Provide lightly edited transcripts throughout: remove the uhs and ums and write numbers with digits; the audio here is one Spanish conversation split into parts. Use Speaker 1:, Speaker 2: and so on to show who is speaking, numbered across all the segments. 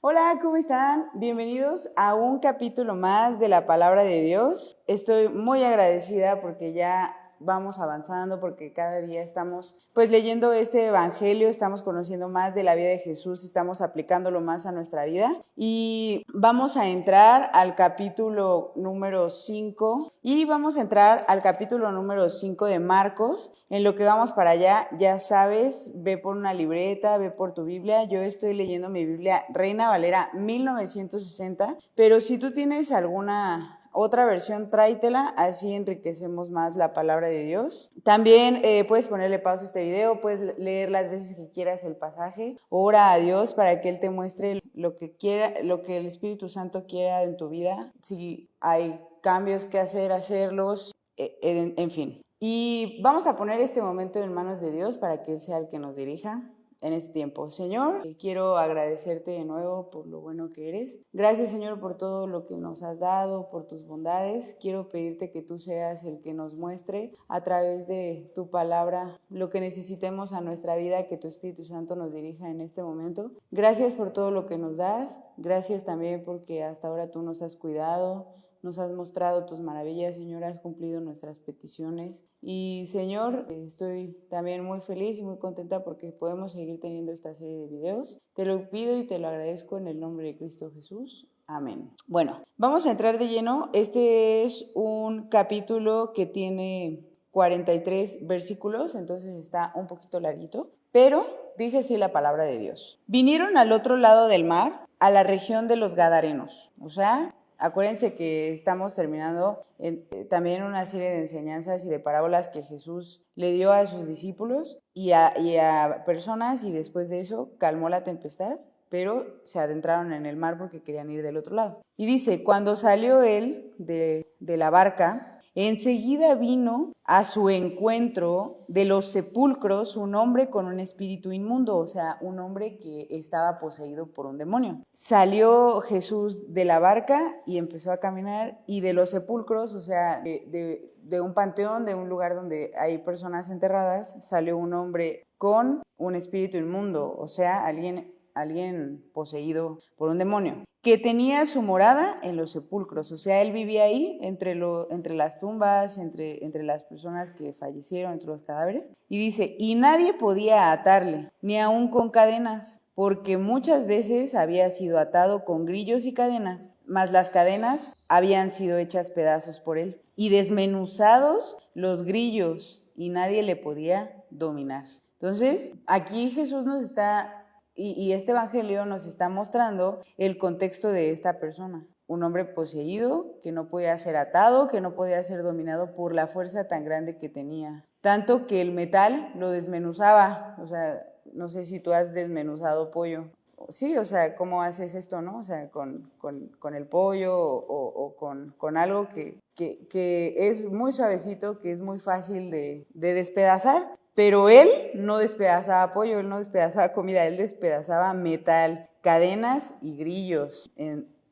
Speaker 1: Hola, ¿cómo están? Bienvenidos a un capítulo más de la Palabra de Dios. Estoy muy agradecida porque ya vamos avanzando, porque cada día estamos leyendo este evangelio, estamos conociendo más de la vida de Jesús, estamos aplicándolo más a nuestra vida y vamos a entrar al capítulo número 5 y vamos a entrar al capítulo número 5 de Marcos. En lo que vamos para allá, ya sabes, ve por una libreta, ve por tu Biblia. Yo estoy leyendo mi Biblia Reina Valera 1960, pero si tú tienes alguna otra versión, tráetela, así enriquecemos más la palabra de Dios. También puedes ponerle pausa a este video, puedes leer las veces que quieras el pasaje. Ora a Dios para que Él te muestre lo que quiera, lo que el Espíritu Santo quiera en tu vida. Si hay cambios que hacer, hacerlos, en fin. Y vamos a poner este momento en manos de Dios para que Él sea el que nos dirija en este tiempo. Señor, quiero agradecerte de nuevo por lo bueno que eres. Gracias, Señor, por todo lo que nos has dado, por tus bondades. Quiero pedirte que tú seas el que nos muestre a través de tu palabra lo que necesitemos a nuestra vida, que tu Espíritu Santo nos dirija en este momento. Gracias por todo lo que nos das. Gracias también porque hasta ahora tú nos has cuidado. Nos has mostrado tus maravillas, Señor, has cumplido nuestras peticiones. Y, Señor, estoy también muy feliz y muy contenta porque podemos seguir teniendo esta serie de videos. Te lo pido y te lo agradezco en el nombre de Cristo Jesús. Amén. Bueno, vamos a entrar de lleno. Este es un capítulo que tiene 43 versículos, entonces está un poquito larguito, pero dice así la palabra de Dios. Vinieron al otro lado del mar, a la región de los Gadarenos, o sea, acuérdense que estamos terminando también una serie de enseñanzas y de parábolas que Jesús le dio a sus discípulos y a personas, y después de eso calmó la tempestad, pero se adentraron en el mar porque querían ir del otro lado. Y dice, cuando salió él de la barca, enseguida vino a su encuentro de los sepulcros un hombre con un espíritu inmundo, o sea, un hombre que estaba poseído por un demonio. Salió Jesús de la barca y empezó a caminar, y de los sepulcros, o sea, de un panteón, de un lugar donde hay personas enterradas, salió un hombre con un espíritu inmundo, o sea, alguien poseído por un demonio, que tenía su morada en los sepulcros, o sea, él vivía ahí entre las tumbas, entre las personas que fallecieron, entre los cadáveres, y dice, y nadie podía atarle, ni aun con cadenas, porque muchas veces había sido atado con grillos y cadenas, mas las cadenas habían sido hechas pedazos por él, y desmenuzados los grillos, y nadie le podía dominar. Entonces, aquí Jesús nos está... Y este evangelio nos está mostrando el contexto de esta persona. Un hombre poseído que no podía ser atado, que no podía ser dominado por la fuerza tan grande que tenía. Tanto que el metal lo desmenuzaba. O sea, no sé si tú has desmenuzado pollo. Sí, o sea, ¿cómo haces esto, no? O sea, con el pollo o con algo que es muy suavecito, que es muy fácil de despedazar. Pero él no despedazaba pollo, él no despedazaba comida, él despedazaba metal, cadenas y grillos.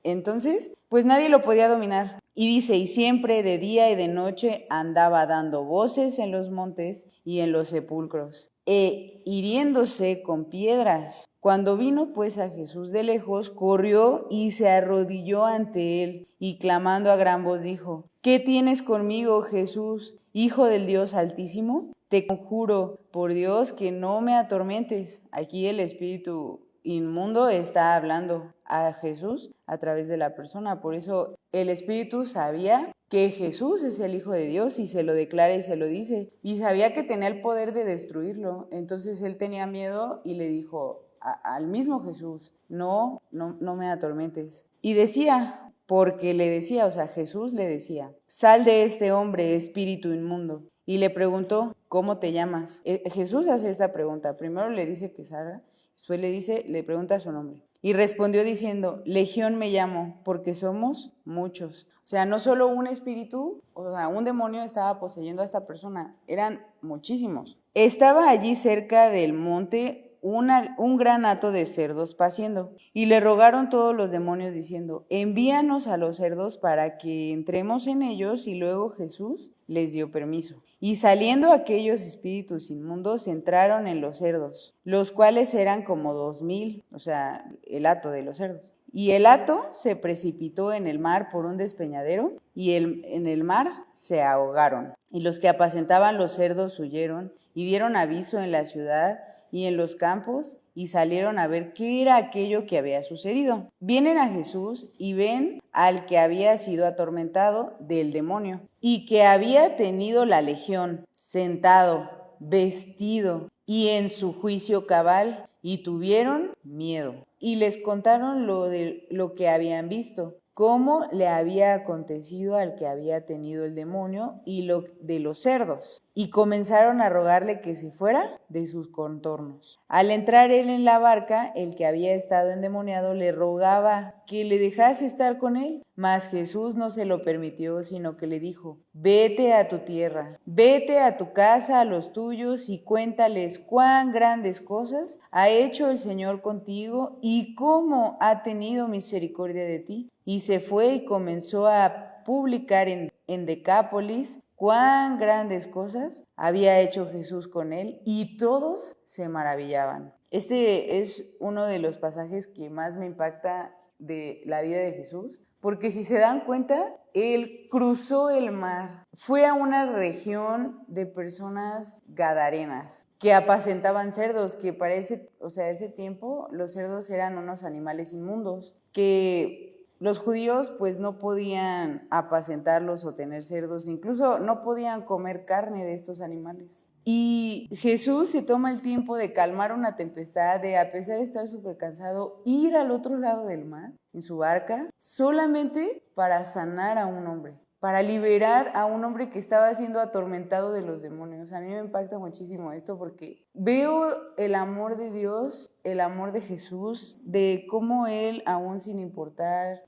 Speaker 1: Entonces, pues nadie lo podía dominar. Y dice, y siempre de día y de noche andaba dando voces en los montes y en los sepulcros, hiriéndose con piedras. Cuando vino pues a Jesús de lejos, corrió y se arrodilló ante él, y clamando a gran voz dijo, ¿qué tienes conmigo, Jesús, Hijo del Dios Altísimo? Te conjuro por Dios que no me atormentes. Aquí el espíritu inmundo está hablando a Jesús a través de la persona. Por eso el espíritu sabía que Jesús es el Hijo de Dios y se lo declara y se lo dice. Y sabía que tenía el poder de destruirlo. Entonces él tenía miedo y le dijo al mismo Jesús, no me atormentes. Y decía, porque le decía, o sea, Jesús le decía, sal de este hombre, espíritu inmundo. Y le preguntó, ¿cómo te llamas? Jesús hace esta pregunta. Primero le dice que Sara, después le pregunta su nombre. Y respondió diciendo, Legión me llamo, porque somos muchos. O sea, no solo un espíritu, o sea, un demonio estaba poseyendo a esta persona, eran muchísimos. Estaba allí cerca del monte un gran hato de cerdos paciendo. Y le rogaron todos los demonios diciendo, envíanos a los cerdos para que entremos en ellos. Y luego Jesús les dio permiso. Y saliendo aquellos espíritus inmundos entraron en los cerdos, los cuales eran como 2000, o sea, el hato de los cerdos. Y el hato se precipitó en el mar por un despeñadero, y en el mar se ahogaron. Y los que apacentaban los cerdos huyeron, y dieron aviso en la ciudad y en los campos, y salieron a ver qué era aquello que había sucedido. Vienen a Jesús y ven al que había sido atormentado del demonio, y que había tenido la legión, sentado, vestido, y en su juicio cabal, y tuvieron miedo. Y les contaron lo que habían visto, cómo le había acontecido al que había tenido el demonio y lo de los cerdos. Y comenzaron a rogarle que se fuera de sus contornos. Al entrar él en la barca, el que había estado endemoniado le rogaba que le dejase estar con él. Mas Jesús no se lo permitió, sino que le dijo, vete a tu tierra, vete a tu casa, a los tuyos, y cuéntales cuán grandes cosas ha hecho el Señor contigo y cómo ha tenido misericordia de ti. Y se fue y comenzó a publicar en Decápolis cuán grandes cosas había hecho Jesús con él, y todos se maravillaban. Este es uno de los pasajes que más me impacta de la vida de Jesús, porque si se dan cuenta, él cruzó el mar, fue a una región de personas gadarenas que apacentaban cerdos, que para ese tiempo los cerdos eran unos animales inmundos, que los judíos pues no podían apacentarlos o tener cerdos, incluso no podían comer carne de estos animales. Y Jesús se toma el tiempo de calmar una tempestad, de, a pesar de estar súper cansado, ir al otro lado del mar en su barca solamente para sanar a un hombre, para liberar a un hombre que estaba siendo atormentado de los demonios. A mí me impacta muchísimo esto porque veo el amor de Dios, el amor de Jesús, de cómo Él, aún sin importarle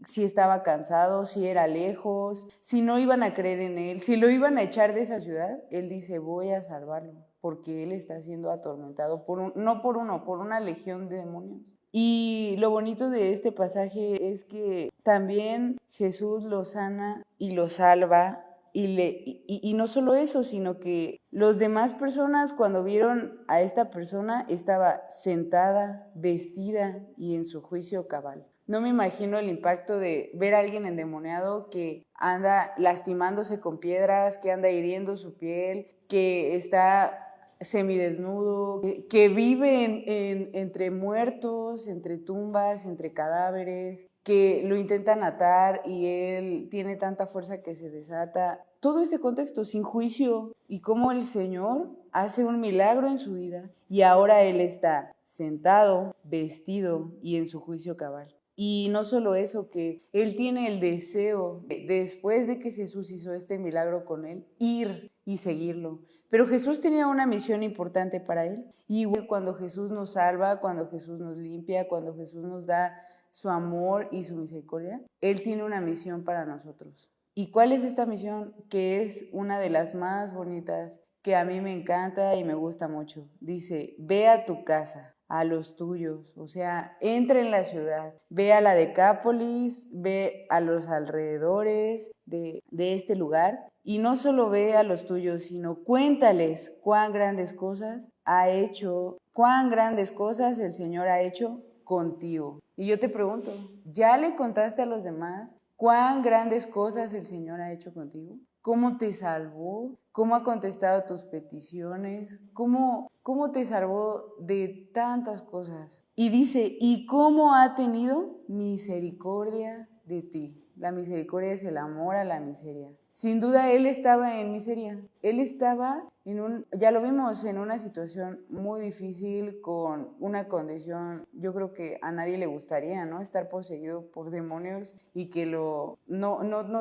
Speaker 1: si estaba cansado, si era lejos, si no iban a creer en Él, si lo iban a echar de esa ciudad, Él dice, voy a salvarlo, porque Él está siendo atormentado por una legión de demonios. Y lo bonito de este pasaje es que también Jesús lo sana y lo salva, y no solo eso, sino que los demás personas, cuando vieron a esta persona, estaba sentada, vestida y en su juicio cabal. No me imagino el impacto de ver a alguien endemoniado que anda lastimándose con piedras, que anda hiriendo su piel, que está semidesnudo, que vive entre muertos, entre tumbas, entre cadáveres, que lo intentan atar y él tiene tanta fuerza que se desata. Todo ese contexto sin juicio, y cómo el Señor hace un milagro en su vida, y ahora él está sentado, vestido y en su juicio cabal. Y no solo eso, que él tiene el deseo, después de que Jesús hizo este milagro con él, ir y seguirlo. Pero Jesús tenía una misión importante para él. Y cuando Jesús nos salva, cuando Jesús nos limpia, cuando Jesús nos da su amor y su misericordia, Él tiene una misión para nosotros. ¿Y cuál es esta misión? Que es una de las más bonitas, que a mí me encanta y me gusta mucho. Dice, ve a tu casa, a los tuyos, o sea, entra en la ciudad, ve a la Decápolis, ve a los alrededores de este lugar, y no solo ve a los tuyos, sino cuéntales cuán grandes cosas el Señor ha hecho contigo. Y yo te pregunto, ¿ya le contaste a los demás cuán grandes cosas el Señor ha hecho contigo? ¿Cómo te salvó? ¿Cómo ha contestado tus peticiones? ¿Cómo te salvó de tantas cosas? Y dice, ¿y cómo ha tenido misericordia de ti? La misericordia es el amor a la miseria. Sin duda él estaba en miseria. Él estaba ya lo vimos, en una situación muy difícil, con una condición, yo creo que a nadie le gustaría, ¿no? Estar poseído por demonios y que no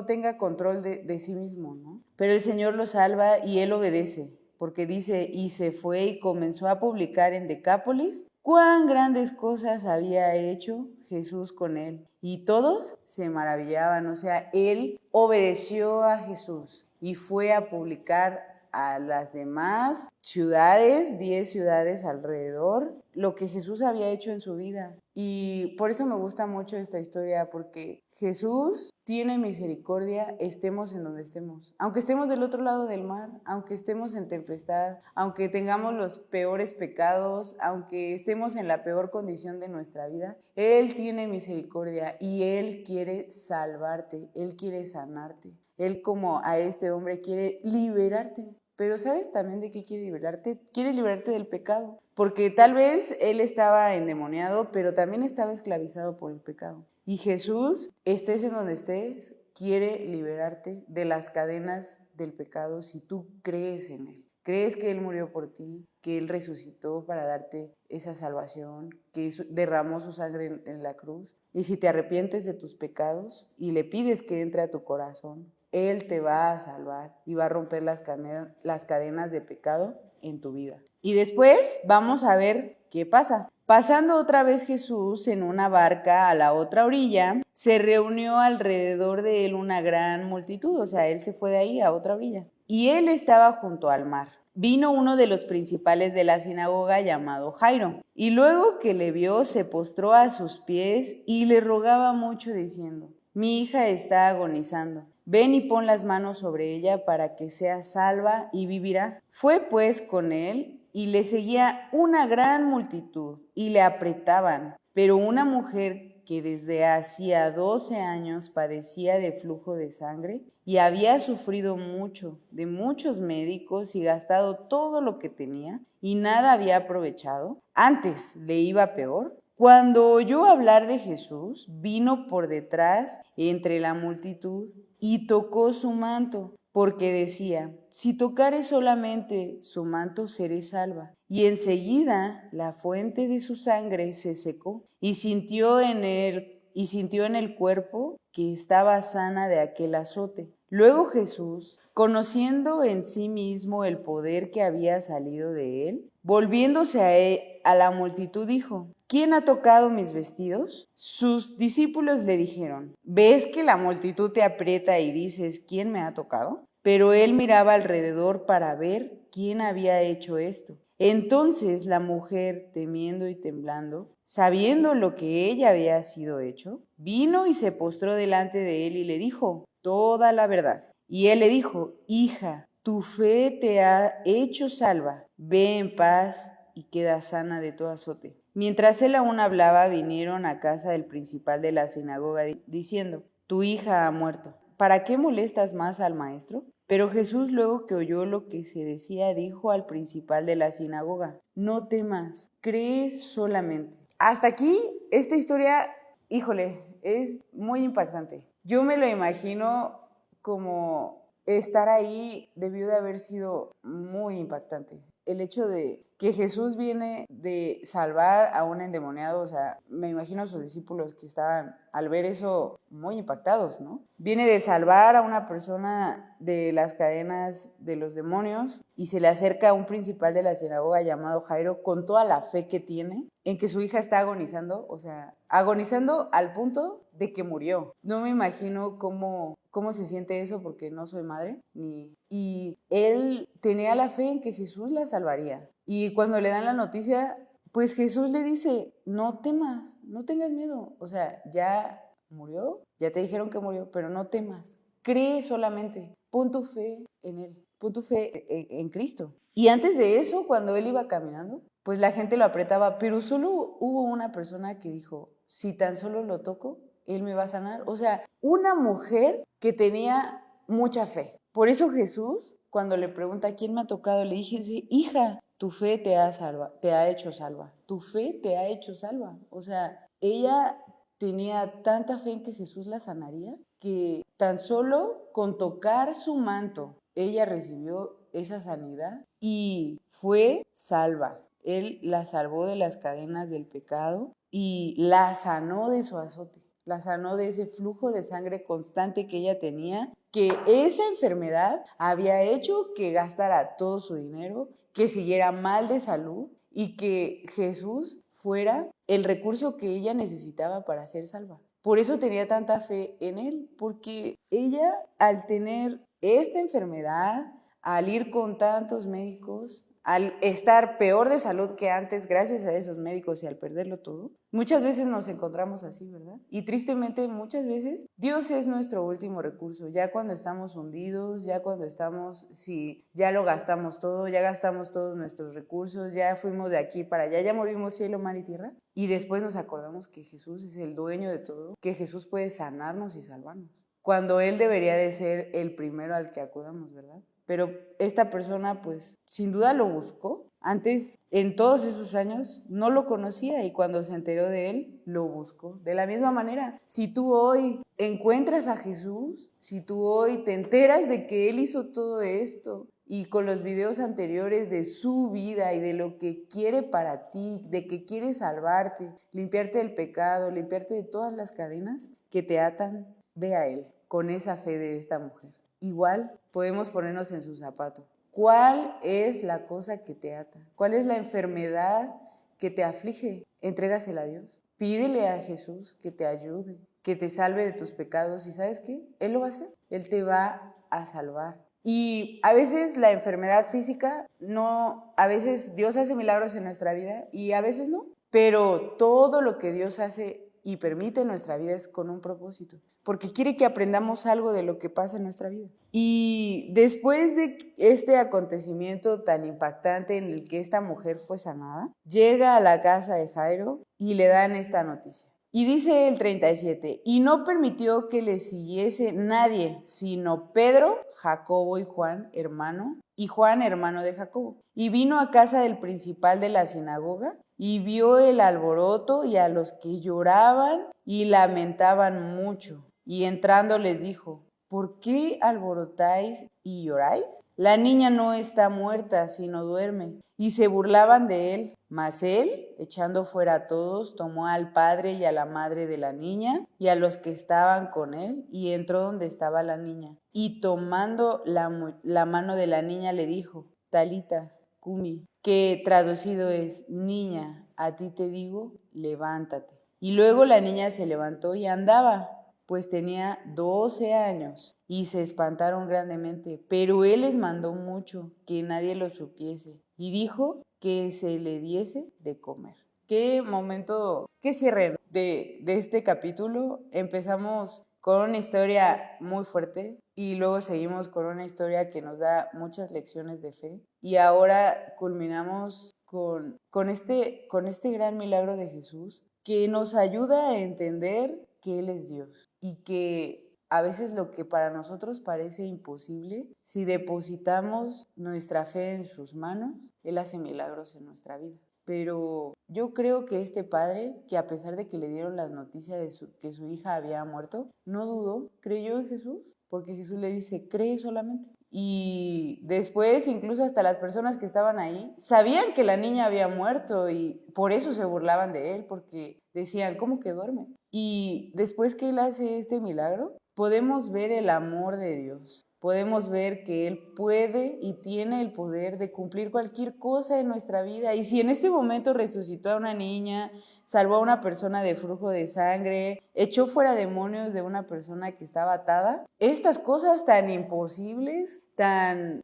Speaker 1: tenga control de sí mismo, ¿no? Pero el Señor lo salva y él obedece, porque dice, y se fue y comenzó a publicar en Decápolis cuán grandes cosas había hecho Jesús con él. Y todos se maravillaban, o sea, él obedeció a Jesús y fue a publicar a las demás ciudades, 10 ciudades alrededor, lo que Jesús había hecho en su vida. Y por eso me gusta mucho esta historia, porque Jesús tiene misericordia, estemos en donde estemos. Aunque estemos del otro lado del mar, aunque estemos en tempestad, aunque tengamos los peores pecados, aunque estemos en la peor condición de nuestra vida, Él tiene misericordia y Él quiere salvarte, Él quiere sanarte. Él, como a este hombre, quiere liberarte. Pero ¿sabes también de qué quiere liberarte? Quiere liberarte del pecado. Porque tal vez él estaba endemoniado, pero también estaba esclavizado por el pecado. Y Jesús, estés en donde estés, quiere liberarte de las cadenas del pecado si tú crees en Él. ¿Crees que Él murió por ti? ¿Que Él resucitó para darte esa salvación? ¿Que derramó su sangre en la cruz? Y si te arrepientes de tus pecados y le pides que entre a tu corazón, Él te va a salvar y va a romper las cadenas de pecado en tu vida. Y después vamos a ver qué pasa. Pasando otra vez Jesús en una barca a la otra orilla, se reunió alrededor de él una gran multitud, o sea, él se fue de ahí a otra orilla. Y él estaba junto al mar. Vino uno de los principales de la sinagoga llamado Jairo, y luego que le vio se postró a sus pies y le rogaba mucho diciendo: mi hija está agonizando. Ven y pon las manos sobre ella para que sea salva y vivirá. Fue pues con él y le seguía una gran multitud y le apretaban. Pero una mujer que desde hacía 12 años padecía de flujo de sangre y había sufrido mucho de muchos médicos y gastado todo lo que tenía y nada había aprovechado, antes le iba peor. Cuando oyó hablar de Jesús, vino por detrás entre la multitud y tocó su manto, porque decía: si tocare solamente su manto, seré salva. Y enseguida la fuente de su sangre se secó y sintió en el cuerpo que estaba sana de aquel azote. Luego Jesús, conociendo en sí mismo el poder que había salido de él, volviéndose a la multitud, dijo: ¿quién ha tocado mis vestidos? Sus discípulos le dijeron: ¿ves que la multitud te aprieta y dices: ¿quién me ha tocado? Pero él miraba alrededor para ver quién había hecho esto. Entonces la mujer, temiendo y temblando, sabiendo lo que ella había sido hecho, vino y se postró delante de él y le dijo toda la verdad. Y él le dijo: hija, tu fe te ha hecho salva, ve en paz y queda sana de tu azote. Mientras él aún hablaba, vinieron a casa del principal de la sinagoga diciendo: tu hija ha muerto. ¿Para qué molestas más al maestro? Pero Jesús, luego que oyó lo que se decía, dijo al principal de la sinagoga: no temas, cree solamente. Hasta aquí, esta historia, híjole, es muy impactante. Yo me lo imagino como estar ahí, debió de haber sido muy impactante. El hecho de que Jesús viene de salvar a un endemoniado, o sea, me imagino a sus discípulos que estaban al ver eso muy impactados, ¿no? Viene de salvar a una persona de las cadenas de los demonios y se le acerca a un principal de la sinagoga llamado Jairo con toda la fe que tiene en que su hija está agonizando, o sea, agonizando al punto de que murió. No me imagino cómo se siente eso, porque no soy madre, y él tenía la fe en que Jesús la salvaría. Y cuando le dan la noticia, pues Jesús le dice: no temas, no tengas miedo, o sea, ya murió, ya te dijeron que murió, pero no temas, cree solamente, pon tu fe en él, pon tu fe en Cristo. Y antes de eso, cuando él iba caminando, pues la gente lo apretaba, pero solo hubo una persona que dijo: si tan solo lo toco, él me va a sanar. O sea, una mujer que tenía mucha fe. Por eso Jesús, cuando le pregunta quién me ha tocado, le dije: hija, tu fe te ha hecho salva. Tu fe te ha hecho salva. O sea, ella tenía tanta fe en que Jesús la sanaría, que tan solo con tocar su manto, ella recibió esa sanidad y fue salva. Él la salvó de las cadenas del pecado y la sanó de su azote. La sanó de ese flujo de sangre constante que ella tenía, que esa enfermedad había hecho que gastara todo su dinero, que siguiera mal de salud y que Jesús fuera el recurso que ella necesitaba para ser salva. Por eso tenía tanta fe en él, porque ella, al tener esta enfermedad, al ir con tantos médicos, al estar peor de salud que antes gracias a esos médicos y al perderlo todo, muchas veces nos encontramos así, ¿verdad? Y tristemente muchas veces Dios es nuestro último recurso, ya cuando estamos hundidos, ya cuando estamos, si ya lo gastamos todo, ya gastamos todos nuestros recursos, ya fuimos de aquí para allá, ya movimos cielo, mar y tierra, y después nos acordamos que Jesús es el dueño de todo, que Jesús puede sanarnos y salvarnos, cuando Él debería de ser el primero al que acudamos, ¿verdad? Pero esta persona pues sin duda lo buscó. Antes, en todos esos años, no lo conocía y cuando se enteró de él, lo buscó. De la misma manera, si tú hoy encuentras a Jesús, si tú hoy te enteras de que Él hizo todo esto y con los videos anteriores de su vida y de lo que quiere para ti, de que quiere salvarte, limpiarte del pecado, limpiarte de todas las cadenas que te atan, ve a Él con esa fe de esta mujer. Igual podemos ponernos en su zapato. ¿Cuál es la cosa que te ata? ¿Cuál es la enfermedad que te aflige? Entrégasela a Dios. Pídele a Jesús que te ayude, que te salve de tus pecados. ¿Y sabes qué? Él lo va a hacer. Él te va a salvar. Y a veces la enfermedad física no, a veces Dios hace milagros en nuestra vida y a veces no. Pero todo lo que Dios hace y permite en nuestra vida es con un propósito, porque quiere que aprendamos algo de lo que pasa en nuestra vida. Y después de este acontecimiento tan impactante en el que esta mujer fue sanada, llega a la casa de Jairo y le dan esta noticia. Y dice el 37, y no permitió que le siguiese nadie, sino Pedro, Jacobo y Juan, hermano de Jacobo. Y vino a casa del principal de la sinagoga y vio el alboroto y a los que lloraban y lamentaban mucho. Y entrando les dijo, ¿por qué alborotáis y lloráis? La niña no está muerta, sino duerme. Y se burlaban de él. Mas él, echando fuera a todos, tomó al padre y a la madre de la niña y a los que estaban con él, y entró donde estaba la niña. Y tomando la mano de la niña le dijo, Talita cumi, que traducido es, niña, a ti te digo, levántate. Y luego la niña se levantó y andaba, pues tenía 12 años, y se espantaron grandemente, pero él les mandó mucho que nadie lo supiese, y dijo que se le diese de comer. Qué momento, qué cierre de este capítulo. Empezamos con una historia muy fuerte y luego seguimos con una historia que nos da muchas lecciones de fe, y ahora culminamos con este gran milagro de Jesús que nos ayuda a entender que Él es Dios y que a veces lo que para nosotros parece imposible, si depositamos nuestra fe en sus manos, Él hace milagros en nuestra vida. Pero yo creo que este padre, que a pesar de que le dieron las noticias de que su hija había muerto, no dudó, creyó en Jesús, porque Jesús le dice, cree solamente. Y después, incluso hasta las personas que estaban ahí, sabían que la niña había muerto y por eso se burlaban de él, porque decían, ¿cómo que duerme? Y después que él hace este milagro, podemos ver el amor de Dios. Podemos ver que Él puede y tiene el poder de cumplir cualquier cosa en nuestra vida. Y si en este momento resucitó a una niña, salvó a una persona de flujo de sangre, echó fuera demonios de una persona que estaba atada, estas cosas tan imposibles, tan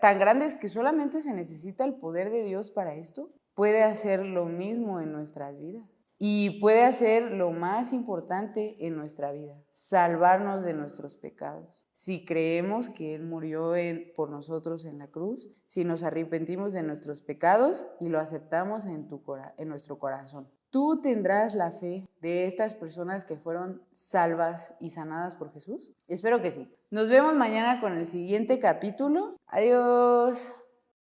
Speaker 1: grandes que solamente se necesita el poder de Dios para esto, puede hacer lo mismo en nuestras vidas. Y puede hacer lo más importante en nuestra vida, salvarnos de nuestros pecados. Si creemos que Él murió por nosotros en la cruz, si nos arrepentimos de nuestros pecados y lo aceptamos en nuestro corazón. ¿Tú tendrás la fe de estas personas que fueron salvas y sanadas por Jesús? Espero que sí. Nos vemos mañana con el siguiente capítulo. Adiós.